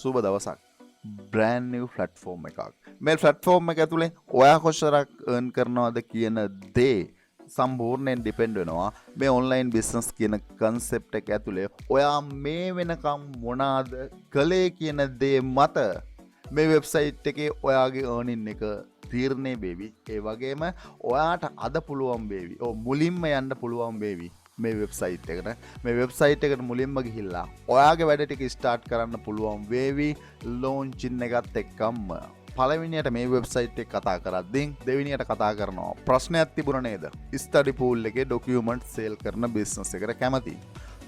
සුබ දවසක්. brand new platform එකක්. මේ platform එක ඇතුලේ ඔයා කොච්චරක් earn කරනවද කියන දේ සම්පූර්ණයෙන් depend වෙනවා මේ online business කියන concept එක ඇතුලේ ඔයා මේ වෙනකම් මොනවාද කළේ කියන දේ මත මේ website එකේ ඔයාගේ earning එක තීරණය වේවි. ඒ වගේම ඔයාට අද පුළුවන් වේවි. මුලින්ම යන්න පුළුවන් වේවි. මේ වෙබ්සයිට් එකට මේ වෙබ්සයිට් එකට මුලින්ම ගිහිල්ලා ඔයාගේ වැඩ ටික ස්ටාර්ට් කරන්න පුළුවන් වේවි ලොන්චින් එකත් එක්කම. පළවෙනියට මේ වෙබ්සයිට් එක කතා කරද්දී දෙවෙනියට කතා කරනවා ප්‍රශ්නයක් තිබුණා නේද? ස්ටඩි පූල් එකේ ડોකියුමන්ට් සේල් කරන බිස්නස් එකට කැමති.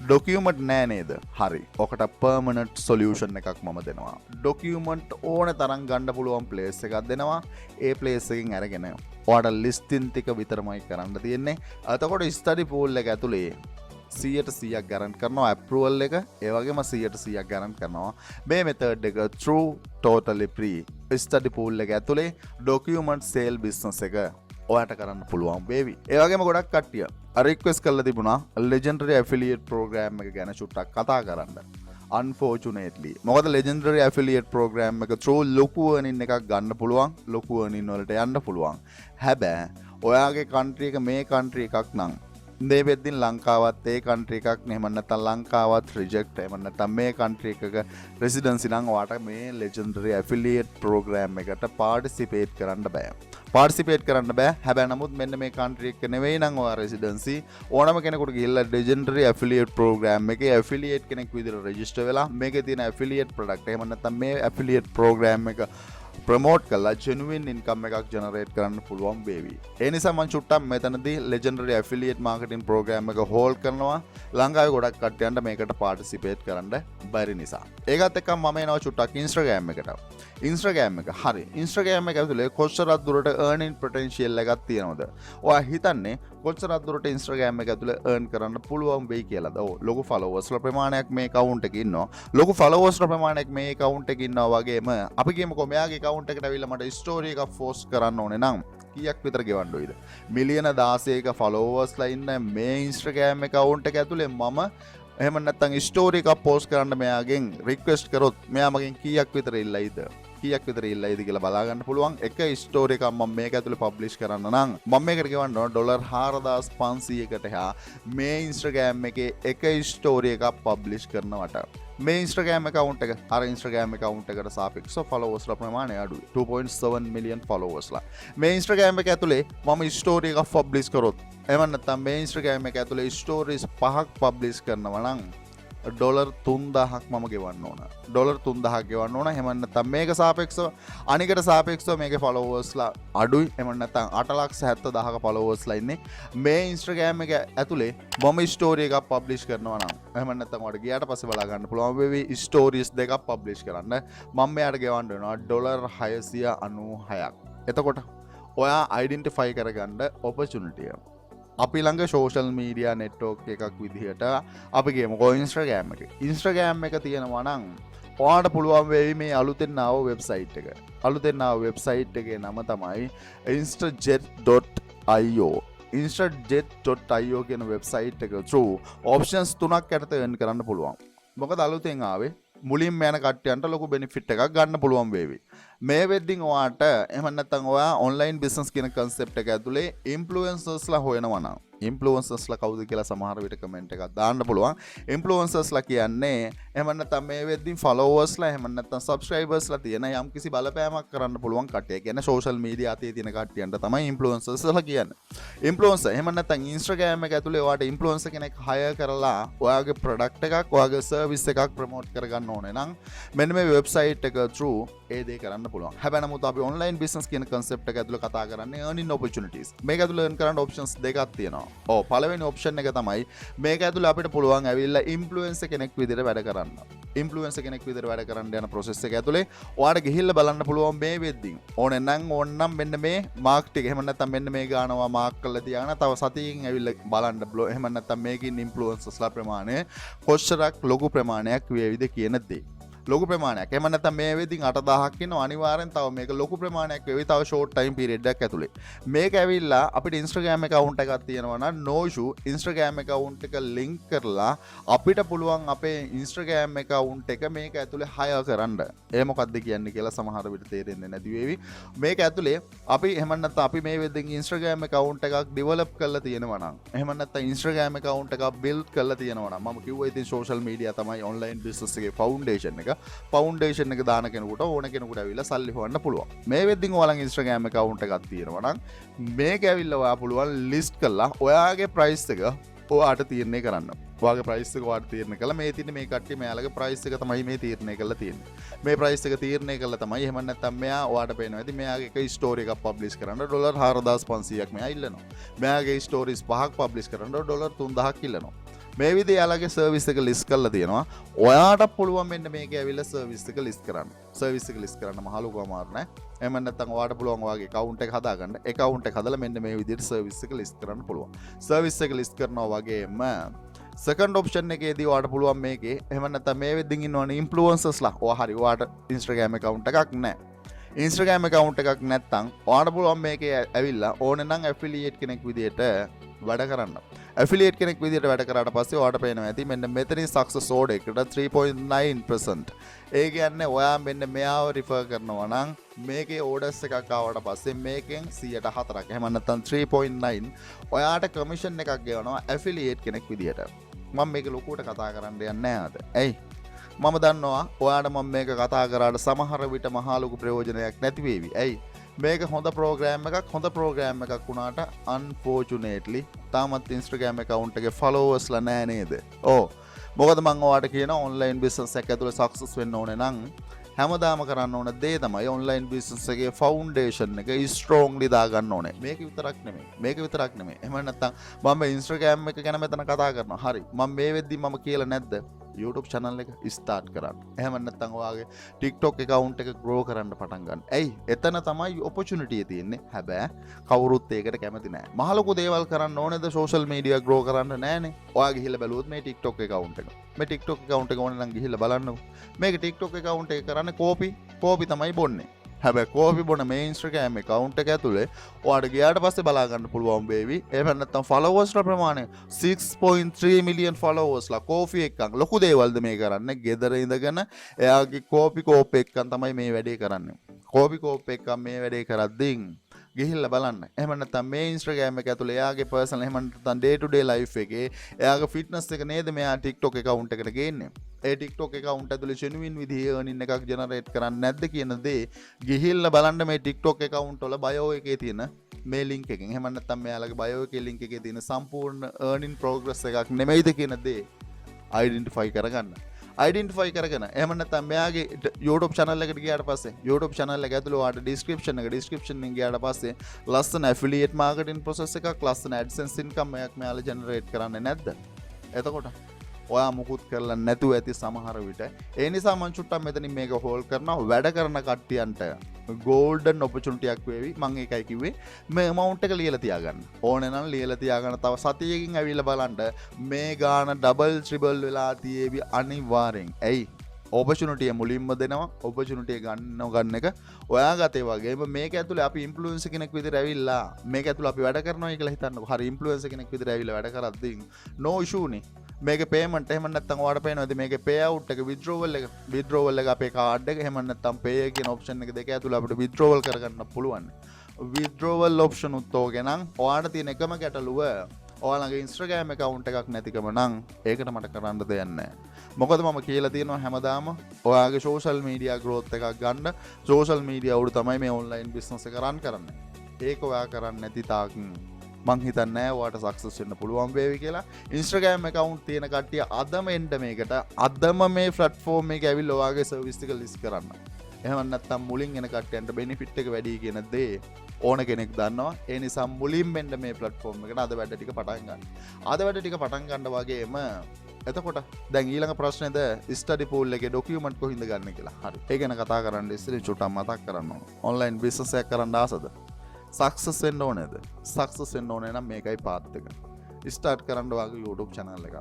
ડોකියුමන්ට් නෑ නේද? හරි. ඔකට පර්මනන්ට් සොලියුෂන් එකක් මම දෙනවා. ડોකියුමන්ට් ඕන තරම් ගන්න පුළුවන් ප්ලේස් එකක් දෙනවා. ඒ ප්ලේස් එකෙන් අරගෙන ඔයාට ලිස්ටින් ටික විතරමයි කරන්න තියෙන්නේ. එතකොට ස්ටඩි පූල් එක ඇතුලේ 100% ගැරන්ට් කරනවා අප්‍රූවල් එක. ඒ වගේම 100% ගැරන්ට් කරනවා මේ මෙතඩ් එක true totally free. Study pool එක ඇතුලේ ડોකියුමන්ට් සේල් බිස්නස් එක ඔයාට කරන්න පුළුවන් වේවි. ඒ වගේම ගොඩක් කට්ටිය රික්වෙස්ට් කරලා තිබුණා legendary affiliate program එක ගැන චුට්ටක් කතා කරන්න. unfortunately මොකද legendary affiliate program එක through ලොකු earning එකක් ගන්න පුළුවන්, ලොකු earning වලට යන්න පුළුවන්. හැබැයි ඔයාගේ country එක මේ country එකක් නම් මේ වෙද්දින් ලංකාවත් ඒ country එකක් නෙමෙයි නැත්නම් ලංකාවත් reject එහෙම නැත්නම් මේ country එකක residency නම් ඔයාට මේ legendary affiliate program එකට participate කරන්න බෑ. පාර්ටිසිපේට් කරන්න බෑ. හැබැයි නමුත් මෙන්න මේ country එක නෙවෙයි නම් ඔයා රෙසිඩන්සි ඕනම කෙනෙකුට ගිහිල්ලා legendary affiliate program එකේ affiliate කෙනෙක් විදිහට register වෙලා මේකේ තියෙන affiliate product එහෙම නැත්නම් මේ affiliate program එක ප්‍රමෝට් කරලා genuine income එකක් generate කරන්න පුළුවන් වේවි. ඒ නිසා මම චුට්ටක් මෙතනදී legendary affiliate marketing program එක hold කරනවා. ලංකාවේ ගොඩක් කට්ටියන්ට මේකට participate කරන්න බැරි නිසා. ඒකත් එක්ක මම එනවා චුට්ටක් Instagram එකට. Instagram එක හරි. Instagram එක ඇතුලේ කොච්චරක් දුරට earning potential එකක් තියෙනවද? ඔයා හිතන්නේ කොච්චරක් දුරට Instagram එක ඇතුලේ earn කරන්න පුළුවන් වෙයි කියලාද? ලොකු followers ලා ප්‍රමාණයක් මේ account එකේ ඉන්නවා. ලොකු followers ලා ප්‍රමාණයක් මේ account එකේ ඉන්නවා වගේම අපි කියමුකෝ මෙයාගේ account එකට ඇවිල්ලා මට story එකක් post කරන්න ඕනේ නම් කීයක් විතර ගෙවන්න ඕයිද? මිලියන 16ක followers ලා ඉන්න මේ Instagram account එක ඇතුලේ මම එහෙම නැත්නම් ස්ටෝරි එකක් පෝස්ට් කරන්න මෙයාගෙන් රික්වෙස්ට් කරොත් මෙයා මගෙන් කීයක් විතර ඉල්ලයිද කියලා බලා ගන්න පුළුවන්. එක ස්ටෝරි එකක් මම මේක ඇතුලේ පබ්ලිෂ් කරන්න නම් මම මේකට ගෙවන්න ඕන $4500කට හා මේ Instagram එකේ එක ස්ටෝරි එකක් පබ්ලිෂ් කරනවට මේ Instagram account එක අර Instagram account එකට සාපේක්ෂව followers ලා ප්‍රමාණය අඩුයි. 2.7 million followers ලා. මේ Instagram එක ඇතුලේ මම ස්ටෝරි එකක් පබ්ලිෂ් කරොත් එහෙම නැත්නම් මේ Instagram එක ඇතුලේ ස්ටෝරිස් 5ක් පබ්ලිෂ් කරනවා නම් $3000ක් මම ගෙවන්න ඕන. $3000ක් ගෙවන්න ඕන. එහෙම නැත්නම් මේක සාපේක්ෂව අනිකට සාපේක්ෂව මේකේ followers ලා අඩුයි. එහෙම නැත්නම් 8,70,000ක followers ලා ඉන්නේ. මේ Instagram එක ඇතුලේ මම ස්ටෝරි එකක් පබ්ලිෂ් කරනවා නම් එහෙම නැත්නම් ඔයාලට ගියාට පස්සේ බලා ගන්න පුළුවන් වෙවි ස්ටෝරිස් දෙකක් පබ්ලිෂ් කරන්න. මම මෙයාට ගෙවන්න වෙනවා $696ක්. එතකොට ඔයා අයිඩෙන්ටිෆයි කරගන්න opportunity එක අපි ළඟ social media network එකක් විදිහට අපි කියමුකෝ Instagram එක. Instagram එක තියෙනවා නම් ඔයාලට පුළුවන් වෙයි මේ අලුතෙන් ආව වෙබ්සයිට් එක. අලුතෙන් ආව වෙබ්සයිට් එකේ නම තමයි instajet.io. instajet.io කියන වෙබ්සයිට් එක through options 3ක් යටතේ earn කරන්න පුළුවන්. මොකද අලුතෙන් ආවේ මුලින්ම යන කට්ටියන්ට ලොකු benefit එකක් ගන්න පුළුවන් වේවි. මේ වෙද්දින් ඔයාට එහෙම නැත්නම් ඔයා online business කියන concept එක ඇතුලේ influencers ලා හොයනවා නම් influencers ලා කවුද කියලා සමහර විට comment එකක් දාන්න පුළුවන්. influencers ලා කියන්නේ එහෙම නැත්නම් මේ වෙද්දින් followers ලා එහෙම නැත්නම් subscribers ලා තියෙන යම්කිසි බලපෑමක් කරන්න පුළුවන් කට්ටිය. කියන්නේ social media අතේ තියෙන කට්ටියන්ට තමයි influencers ලා කියන්නේ. influencer එහෙම නැත්නම් Instagram එක ඇතුලේ ඔයාට influencer කෙනෙක් hire කරලා ඔයාගේ product එකක් ඔයාගේ service එකක් promote කරගන්න ඕනේ නම් මෙන්න මේ website එක through ඒ දේ කරන්න පුළුවන්. හැබැයි නමුත් අපි online business කියන concept එක ඇතුළේ කතා කරන්නේ earning opportunities. මේක ඇතුළේ earn කරන්න options දෙකක් තියෙනවා. පළවෙනි option එක තමයි මේක ඇතුළේ අපිට පුළුවන් ඇවිල්ලා influencer කෙනෙක් විදිහට වැඩ කරන්න. influencer කෙනෙක් විදිහට වැඩ කරන්න යන process එක ඇතුළේ ඔයාලට ගිහිල්ලා බලන්න පුළුවන් මේ වෙද්දින්. ඕනනම් මෙන්න මේ mark ටික එහෙම නැත්නම් මෙන්න මේ ගානවා mark කරලා තියාගෙන තව සතියකින් ඇවිල්ලා බලන්න එහෙම නැත්නම් මේකින් influencers ලා ප්‍රමාණය කොච්චරක් ලොකු ප්‍රමාණයක් වේවිද කියන දේ. ලොකු ප්‍රමාණයක්. එහෙම නැත්නම් මේ වෙදින් 8000ක් ඉන්නවා අනිවාර්යෙන් තව මේක ලොකු ප්‍රමාණයක් වෙවි තව ෂෝට් ටයිම් පීරියඩ් එකක් ඇතුලේ. මේක ඇවිල්ලා අපිට Instagram account එකක් තියෙනවා නම් no issue Instagram account එක link කරලා අපිට පුළුවන් අපේ Instagram account එක මේක ඇතුලේ hire කරන්න. ඒ මොකක්ද කියන්නේ කියලා සමහර විට තේරෙන්නේ නැති වෙවි. මේක ඇතුලේ අපි එහෙම නැත්නම් අපි මේ වෙදින් Instagram account එකක් develop කරලා තියෙනවා නම් එහෙම නැත්නම් Instagram account එකක් build කරලා තියෙනවා නම් මම කිව්වා ඉතින් social media තමයි online business එකේ foundation එක. foundation එක දාන කෙනෙකුට ඕන කෙනෙකුට ඇවිල්ලා සල්ලි හොයන්න පුළුවන්. මේ වෙද්දින් ඔයාලගේ Instagram account එකක් තියෙනවා නම් මේක ඇවිල්ලා ඔයා පුළුවන් list කරලා ඔයාගේ price එක ඔයාට තීරණය කරන්න. ඔයාගේ price එක ඔයාට තීරණය කළා මේ තියෙන මේ කට්ටිය මෙයාලගේ price එක තමයි මේ තීරණය කරලා තියෙන්නේ. මේ price එක තීරණය කළා තමයි එහෙම නැත්නම් මෙයා ඔයාට පේනවා ඇති මෙයාගේ එක story එකක් publish කරන්න $4500ක් මෙයා ඉල්ලනවා. මෙයාගේ stories 5ක් publish කරන්න $3000ක් ඉල්ලනවා. මේ විදිහේ යාලගේ සර්විස් එක ලිස්ට් කරලා තියෙනවා. ඔයාට පුළුවන් මෙන්න මේක ඇවිල්ලා සර්විස් එක ලිස්ට් කරන්න. සර්විස් එක ලිස්ට් කරන්න මහ ලොකු අමාරු නෑ. එහෙම නැත්නම් ඔයාට පුළුවන් ඔයාගේ account එක හදාගන්න. account එක හදලා මෙන්න මේ විදිහට සර්විස් එක ලිස්ට් කරන්න පුළුවන්. සර්විස් එක ලිස්ට් කරනවා වගේම සෙකන්ඩ් ඔප්ෂන් එකේදී ඔයාට පුළුවන් මේකේ එහෙම නැත්නම් මේ වෙද්දින් ඉන්නවනේ ඉන්ෆ්ලුවෙන්සර්ස්ලා. ඔයා හරි ඔයාට Instagram account එකක් නෑ. Instagram account එකක් නැත්නම් ඔයාට පුළුවන් මේකේ ඇවිල්ලා ඕනේ නම් affiliate කෙනෙක් විදිහට වැඩ කරන්න. affiliate කෙනෙක් විදිහට වැඩ කරාට පස්සේ ඔයාට පේනවා ඇති මෙන්න මෙතනින් success order එකට 3.9%. ඒ කියන්නේ ඔයා මෙන්න මෙයාව refer කරනවා නම් මේකේ orders එකක් ආවට පස්සේ මේකෙන් 104ක් එහෙම නැත්නම් 3.9 ඔයාට commission එකක් ගෙවනවා affiliate කෙනෙක් විදිහට. මම මේක ලොකුවට කතා කරන්න යන්නේ නැහැ අද. ඇයි? මම දන්නවා ඔයාට මම මේක කතා කරාට සමහර විට මහා ලොකු ප්‍රයෝජනයක් නැති වේවි. ඇයි? මේක හොඳ ප්‍රෝග්‍රෑම් එකක් වුණාට unfortunately තාමත් Instagram account එකේ followers ලා නෑ නේද? ඕ මොකද මම ඔයාලට කියන online business එකක් ඇතුලේ success වෙන්න ඕනේ නම් හැමදාම කරන්න ඕන දේ තමයි online business එකේ foundation එක strongly දාගන්න ඕනේ. මේක විතරක් නෙමෙයි. එහෙම නැත්නම් මම Instagram එක ගැන මෙතන කතා කරනවා. හරි. මම මේ වෙද්දි මම කියලා නැද්ද? YouTube channel එක start කරන්න. එහෙම නැත්නම් ඔයාගේ TikTok account එක grow කරන්න පටන් ගන්න. ඇයි? එතන තමයි opportunity තියෙන්නේ. හැබැයි කවුරුත් ඒකට කැමති නෑ. මහ ලොකු දේවල් කරන්න ඕනේද social media grow කරන්න නෑනේ. ඔයා ගිහිල්ලා බැලුවොත් මේ TikTok account එක. මේ TikTok account එක ඕනේ නම් ගිහිල්ලා බලන්නකෝ. මේක TikTok account එක කරන්නේ කෝපි තමයි බොන්නේ. හැබැයි කෝපි බොන මේ Instagram account එක ඇතුලේ ඔයාට ගියාට පස්සේ බලා ගන්න පුළුවන් වේවි. එහෙම නැත්නම් followers ලා ප්‍රමාණය 6.3 million followers ලා කෝපි එක්කන් ලොකු දේවල්ද මේ කරන්නේ. ගෙදර ඉඳගෙන එයාගේ කෝපි එක්කන් තමයි මේ වැඩේ කරන්නේ. කෝපි එක්කන් මේ වැඩේ කරද්දී ගිහිල්ලා බලන්න. එහෙම නැත්නම් මේ Instagram එක ඇතුලේ එයාගේ personal එහෙම නැත්නම් day to day life එකේ එයාගේ fitness එක නේද මෙයා TikTok account එකට ගේන්නේ. ඒ TikTok account ඇතුලේ genuine විදිහේ earning එකක් generate කරන්නේ නැද්ද කියන දේ ගිහිල්ලා බලන්න මේ TikTok account වල bio එකේ තියෙන මේ link එකෙන්. එහෙම නැත්නම් මෙයාලගේ bio එකේ link එකේ තියෙන සම්පූර්ණ earning progress එකක් නෙමෙයිද කියන දේ identify කරගෙන එහෙම නැත්නම් මෙයාගේ YouTube channel එකට ගියාට පස්සේ YouTube channel එක ඇතුළේ ඔයාලට description එකෙන් ගියාට පස්සේ ලස්සන affiliate marketing process එකක් ලස්සන AdSense income එකක් මෙයාලා generate කරන්නේ නැද්ද? එතකොට ඔයා මුකුත් කරලා නැතුව ඇති සමහර විට. ඒ නිසා මම චුට්ටක් මෙතනින් මේක හෝල්ඩ් කරනවා. වැඩ කරන කට්ටියන්ට golden opportunity එකක් වේවි. මම ඒකයි කිව්වේ මේ amount එක ලියලා තියාගන්න. ඕනේ නම් ලියලා තියාගන්න. තව සතියකින් ඇවිල්ලා බලන්න මේ ගාන double triple වෙලා තියේවි අනිවාර්යෙන්. ඇයි? opportunity මුලින්ම දෙනවා. opportunity ගන්න එක ඔයා ගතේ වගේම මේක ඇතුලේ අපි influencer කෙනෙක් විදිහට ඇවිල්ලා මේක ඇතුලේ අපි වැඩ කරනවා කියලා හිතන්නකො. හරි influencer කෙනෙක් විදිහට ඇවිල්ලා වැඩ කරද්දී no issue නේ. මේකේ payment එහෙම නැත්නම් ඔයාලට පේනවාද මේකේ payout එක withdrawal එක අපේ card එක එහෙම නැත්නම් pay කියන option එක දෙක ඇතුළේ අපිට withdrawal කරගන්න පුළුවන්. withdrawal option උත් ඕකේ නම් ඔයාලට තියෙන එකම ගැටලුව ඔයාලගේ Instagram account එකක් නැතිකම නම් ඒකට මට කරන්න දෙයක් නැහැ. මොකද මම කියලා තියෙනවා හැමදාම ඔයාගේ social media growth එකක් ගන්න social media උඩ තමයි මේ online business එක run කරන්නේ. ඒක ඔයා කරන්නේ නැති තාක් මං හිතන්නේ ඔයාට සක්සස් වෙන්න පුළුවන් වේවි කියලා. Instagram account තියෙන කට්ටිය අදම එන්න මේකට අදම මේ platform එකේ ඇවිල්ලා ඔයාගේ service එක list කරන්න. එහෙම නැත්නම් මුලින් එන කට්ටියන්ට benefit එක වැඩි කියන දේ ඕන කෙනෙක් දන්නවා. ඒ නිසා මුලින් මෙන්න මේ platform එකට අද වැඩ ටික පටන් ගන්න. අද වැඩ ටික පටන් ගන්න වගේම එතකොට දැන් ඊළඟ ප්‍රශ්නේද study pool එකේ document කොහින්ද ගන්න කියලා. හරි. ඒ ගැන කතා කරන්න ඉස්සෙල්ලා චුට්ටක් මතක් කරන්න ඕන. online business එකක් කරන්න ආසද? සක්සස් වෙන්න ඕනේද? සක්සස් වෙන්න ඕනේ නම් මේකයි පාත් එක. ස්ටාර්ට් කරන්න වාගේ YouTube channel එක.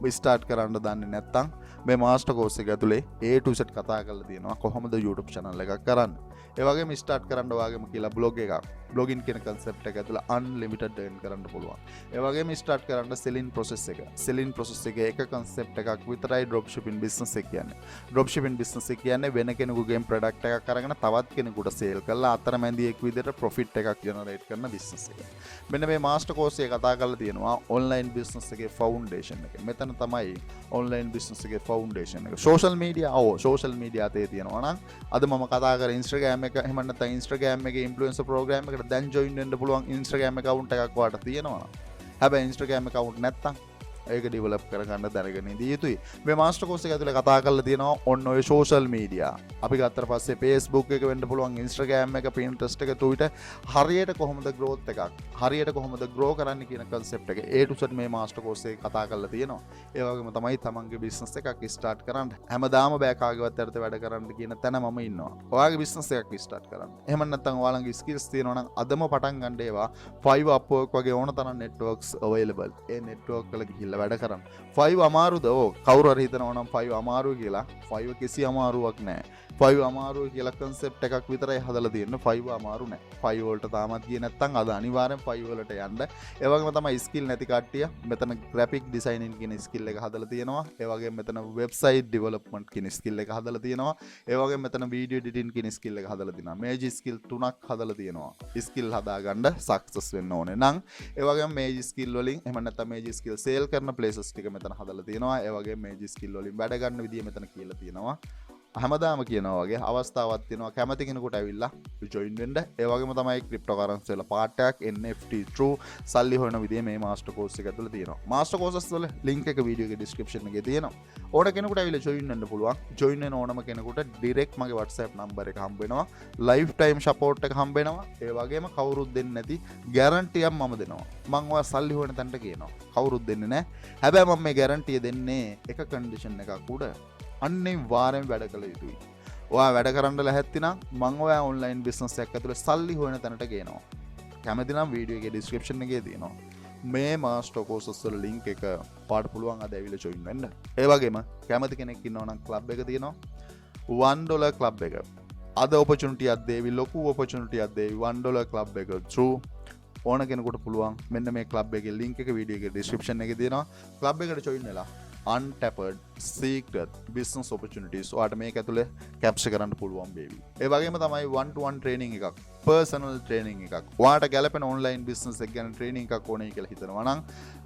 ස්ටාර්ට් කරන්න දන්නේ නැත්නම් මේ මාස්ටර් කෝස් එක ඇතුලේ A to Z කතා කරලා තියෙනවා කොහොමද YouTube channel එකක් කරන්න. ඒ වගේම ස්ටාර්ට් කරන්න ඔයාගේම කියලා blog එකක්. blogging කියන concept එක ඇතුළේ unlimited earn කරන්න පුළුවන්. ඒ වගේම ස්ටාර්ට් කරන්න selling process එක. selling process එකේ එක concept එකක් විතරයි dropshipping business එක කියන්නේ. dropshipping business එක කියන්නේ වෙන කෙනෙකුගේ product එකක් අරගෙන තවත් කෙනෙකුට sale කරලා අතරමැදියෙක් විදිහට profit එකක් generate කරන business එක. මෙන්න මේ master course එක කතා කරලා තියෙනවා online business එකේ foundation එක. මෙතන තමයි online business එකේ foundation එක. social media අතේ තියෙනවා නම් අද මම කතා කරේ Instagram එක එහෙම නැත්නම් Instagram එකේ influencer program එකට දැන් join වෙන්න පුළුවන් Instagram account එකක් වාට තියෙනවා. හැබැයි Instagram account නැත්තම් ඒක ඩෙවලොප් කරගන්න දැනගෙන ඉඳී යුතුයි. මේ මාස්ටර් කෝස් එක ඇතුලේ කතා කරලා තියෙනවා ඔන්න ඔය social media. අපි ගත්තට පස්සේ Facebook එක වෙන්න පුළුවන් Instagram එක, Pinterest එක, Twitter හරියට කොහොමද growth එකක්, හරියට කොහොමද grow කරන්න කියන concept එක A to Z මේ මාස්ටර් කෝස් එකේ කතා කරලා තියෙනවා. ඒ වගේම තමයි තමන්ගේ business එකක් start කරන්න. හැමදාම බෑ කාගේවත් අතට වැඩ කරන්න කියන තැන මම ඉන්නවා. ඔයාගේ business එකක් start කරන්න. එහෙම නැත්නම් ඔයාලගේ skills තියෙනවා නම් අදම පටන් ගන්න ඒවා 5 Upwork වගේ ඕන තරම් networks available. ඒ network වල ගිහිල්ලා වැඩ කරන්න. 5 අමාරුද? කවුරු හරි හිතනවා නම් 5 අමාරුයි කියලා. 5 කිසි අමාරුවක් නැහැ. 5 අමාරුයි කියලා concept එකක් විතරයි හදලා තියෙන්නේ. 5 අමාරු නැහැ. 5 වලට තාමත් ගියේ නැත්නම් අද අනිවාර්යෙන් 5 වලට යන්න. ඒ වගේම තමයි skill නැති කට්ටිය මෙතන graphic designing කියන skill එක හදලා තියෙනවා. ඒ වගේම මෙතන website development කියන skill එක හදලා තියෙනවා. ඒ වගේම මෙතන video editing කියන skill එක හදලා තියෙනවා. මේ skill තුනක් හදලා තියෙනවා. skill හදාගන්න success වෙන්න ඕනේ නම් ඒ වගේම මේ skill වලින් එහෙම නැත්නම් මේ skill sale කරන places ටික මෙතන හදලා තියෙනවා. ඒ වගේම මේ skill වලින් වැඩ ගන්න විදිය මෙතන කියලා තියෙනවා. හැමදාම කියනවා වගේ අවස්ථාවක් තියෙනවා කැමති කෙනෙකුට ඇවිල්ලා join වෙන්න. ඒ වගේම තමයි cryptocurrency වල part එකක් NFT true සල්ලි හොයන විදිය මේ master course එක ඇතුළේ තියෙනවා. master courses වල link එක video එකේ description එකේ තියෙනවා. ඕන කෙනෙකුට ඇවිල්ලා join වෙන්න පුළුවන්. join වෙන ඕනම කෙනෙකුට direct මගේ WhatsApp number එක හම්බ වෙනවා. lifetime support එක හම්බ වෙනවා. ඒ වගේම කවුරුත් දෙන්නේ නැති guarantee එකක් මම දෙනවා. මම ඔයා සල්ලි හොයන තැනට කියනවා. කවුරුත් දෙන්නේ නැහැ. හැබැයි මම මේ guarantee දෙන්නේ එක condition එකක් උඩ. අනිවාර්යෙන් වැඩ කළ යුතුයි. ඔයා වැඩ කරන්න ලැහැත්ති නම් මම ඔයා ඔන්ලයින් බිස්නස් එකක් ඇතුලේ සල්ලි හොයන තැනට ගේනවා. කැමති නම් වීඩියෝ එකේ ඩිස්ක්‍රිප්ෂන් එකේ තියෙනවා. මේ මාස්ටර් කෝසස් වල ලින්ක් එක පාට පුළුවන් අද ඇවිල්ලා join වෙන්න. ඒ වගේම කැමති කෙනෙක් ඉන්නවා නම් ක්ලබ් එක තියෙනවා. $1 ක්ලබ් එක. අද opportunity එකක් දෙවි ලොකු opportunity එකක් දෙවි $1 ක්ලබ් එක through ඕන කෙනෙකුට පුළුවන් මෙන්න මේ ක්ලබ් එකේ ලින්ක් එක වීඩියෝ එකේ ඩිස්ක්‍රිප්ෂන් එකේ තියෙනවා. ක්ලබ් එකට join වෙලා untapped secret business opportunities ඔයාට මේක ඇතුලේ කැප්චර් කරන්න පුළුවන් වේවි. ඒ වගේම තමයි 1-to-1 training එකක්, personal training එකක්. ඔයාට ගැලපෙන online business එක ගැන training එකක් ඕනේ කියලා හිතනවා නම්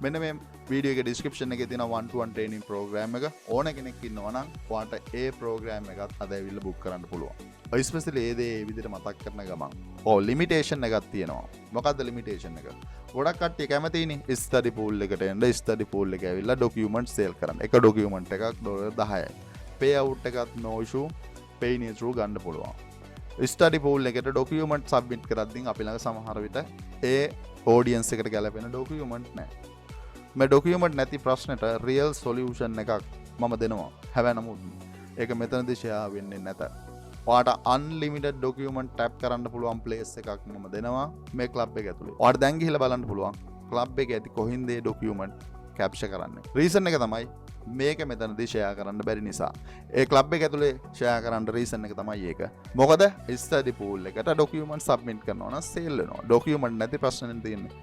මෙන්න මේ වීඩියෝ එකේ description එකේ තියෙන 1-to-1 training program එක ඕන කෙනෙක් ඉන්නවා නම් ඔයාට ඒ program එකත් අද ඇවිල්ලා book කරන්න පුළුවන්. especially ඒ දේ ඒ විදිහට මතක් කරන ගමන්. limitation එකක් තියෙනවා. මොකද්ද limitation එක? ගොඩක් කට්ටිය කැමතිනේ study pool එකට එන්න study pool එක ඇවිල්ලා document sale කරන්න. එක document එකක් $10යි. pay out එකත් no issue pay in through ගන්න පුළුවන්. study pool එකට document submit කරද්දී අපි ළඟ සමහර විට ඒ audience එකට ගැලපෙන document නැහැ. මේ document නැති ප්‍රශ්නෙට real solution එකක් මම දෙනවා. හැබැයි නමුත් ඒක මෙතනදී share වෙන්නේ නැත. ඔයාට unlimited document tap කරන්න පුළුවන් place එකක් මම දෙනවා මේ club එක ඇතුලේ. ඔයාට දැන් ගිහිල්ලා බලන්න පුළුවන් club එකේ ඇති කොහින්ද මේ document capture කරන්නේ. reason එක තමයි මේක මෙතනදී share කරන්න බැරි නිසා. ඒ club එක ඇතුලේ share කරන්න reason එක තමයි ඒක. මොකද study pool එකට document submit කරනවා නම් sale වෙනවා. document නැති ප්‍රශ්නෙන් තියෙන්නේ.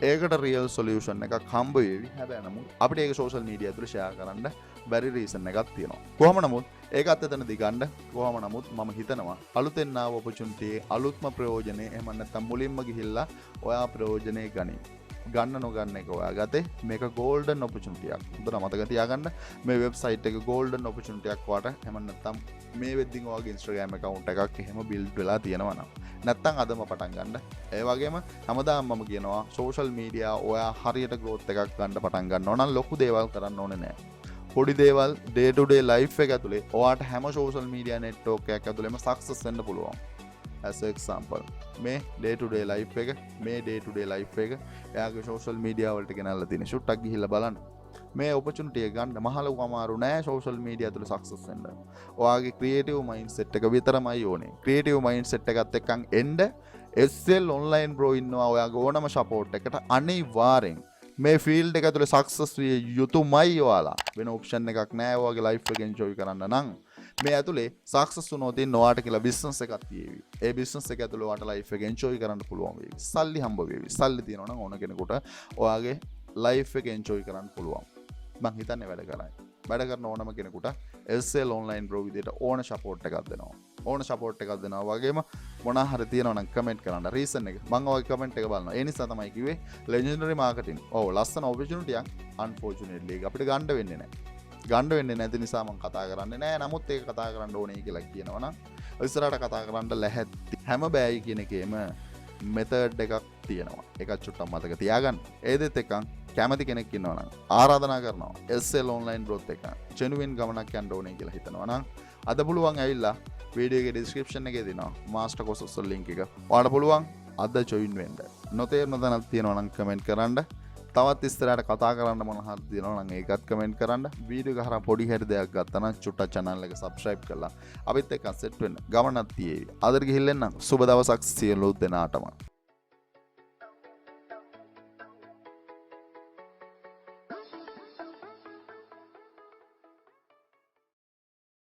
ඒකට real solution එකක් හම්බ වෙවි. හැබැයි නමුත් අපිට ඒක social media ඇතුලේ share කරන්න බැරි reason එකක් තියෙනවා. කොහොම නමුත් ඒකත් එතනදී ගන්න. කොහොම නමුත් මම හිතනවා අලුතෙන් ආව opportunity අලුත්ම ප්‍රයෝජනේ එහෙම නැත්නම් මුලින්ම ගිහිල්ලා ඔයා ප්‍රයෝජනේ ගනි. ගන්න නොගන්න එක ඔයා ගතේ මේක golden opportunity එකක්. හොඳට මතක තියාගන්න මේ website එක golden opportunity එකක් වාට එහෙම නැත්නම් මේ වෙද්දින් ඔයාගේ Instagram account එකක් එහෙම build වෙලා තියෙනවා නම් නැත්නම් අදම පටන් ගන්න. ඒ වගේම හැමදාම මම කියනවා social media ඔයා හරියට growth එකක් ගන්න පටන් ගන්නවා නම් ලොකු දේවල් කරන්න ඕනේ නැහැ. පොඩි දේවල් day to day life එක ඇතුලේ ඔයාට හැම social media network එකක් ඇතුලේම success වෙන්න පුළුවන්. as an example මේ day to day life එක එයාගේ social media වලට ගෙනල්ලා තියෙන ෂුට්ටක් ගිහිල්ලා බලන්න. මේ opportunity එක ගන්න මහලු අමාරු නෑ social media ඇතුලේ success වෙන්න. ඔයාගේ creative mindset එක විතරමයි ඕනේ. creative mindset එකත් එක්කන් එන්න SL online bro ඉන්නවා ඔයාගේ ඕනම support එකට අනිවාර්යෙන් මේ ෆීල්ඩ් එක ඇතුලේ සක්සස් විය යුතුමයි ඔයාලා. වෙන ඔප්ෂන් එකක් නෑ ඔයාගේ ලයිෆ් එක එන්ජොයි කරන්න නම්. මේ ඇතුලේ සක්සස් වුණොත් ඉන්න ඔයාට කියලා බිස්නස් එකක් තියෙවි. ඒ බිස්නස් එක ඇතුලේ ඔයාට ලයිෆ් එක එන්ජොයි කරන්න පුළුවන් වෙවි. සල්ලි හම්බ වෙවි. සල්ලි තියෙනවා නම් ඕන කෙනෙකුට ඔයාගේ ලයිෆ් එක එන්ජොයි කරන්න පුළුවන්. මං හිතන්නේ වැඩ කරයි. වැඩ කරන ඕනම කෙනෙකුට SL online bro විදියට ඕන සපෝට් එකක් දෙනවා. ඕන සපෝට් එකක් දෙනවා වගේම මොනවා හරි තියෙනවා නම් කමෙන්ට් කරන්න. රීසන් එක මම ඔය කමෙන්ට් එක බලනවා. ඒ නිසා තමයි කිව්වේ legendary marketing. ඔව් ලස්සන opportunity එකක් unfortunately අපිට ගන්න වෙන්නේ නැහැ. ගන්න වෙන්නේ නැති නිසා මම කතා කරන්නේ නැහැ. නමුත් ඒක කතා කරන්න ඕනේ කියලා කියනවා නම් ඉස්සරහට කතා කරන්න ලැහැත්ති. හැම බෑයි කියන එකේම මෙතඩ් එකක් තියෙනවා. ඒකත් චුට්ටක් මතක තියාගන්න. ඒ දෙත් එකක් කැමති කෙනෙක් ඉන්නවා නම් ආරාධනා කරනවා SL online growth එක genuine ගමනක් යන්න ඕනේ කියලා හිතනවා නම් අද පුළුවන් ඇවිල්ලා වීඩියෝ එකේ description එකේ දෙනවා master courses link එක. ඔයාලට පුළුවන් අද join වෙන්න. නොතේරෙන තැනක් තියෙනවා නම් comment කරන්න. තවත් ඉස්සරහට කතා කරන්න මොන හරි තියෙනවා නම් ඒකත් comment කරන්න. වීඩියෝ එක හරහා පොඩි හැරි දෙයක් ගත්තා නම් චුට්ටක් channel එක subscribe කරලා අපිත් එක්ක set වෙන්න. ගමනක් තියෙවි. අදට ගිහින් එන්න. සුබ දවසක් සියලු දෙනාටම.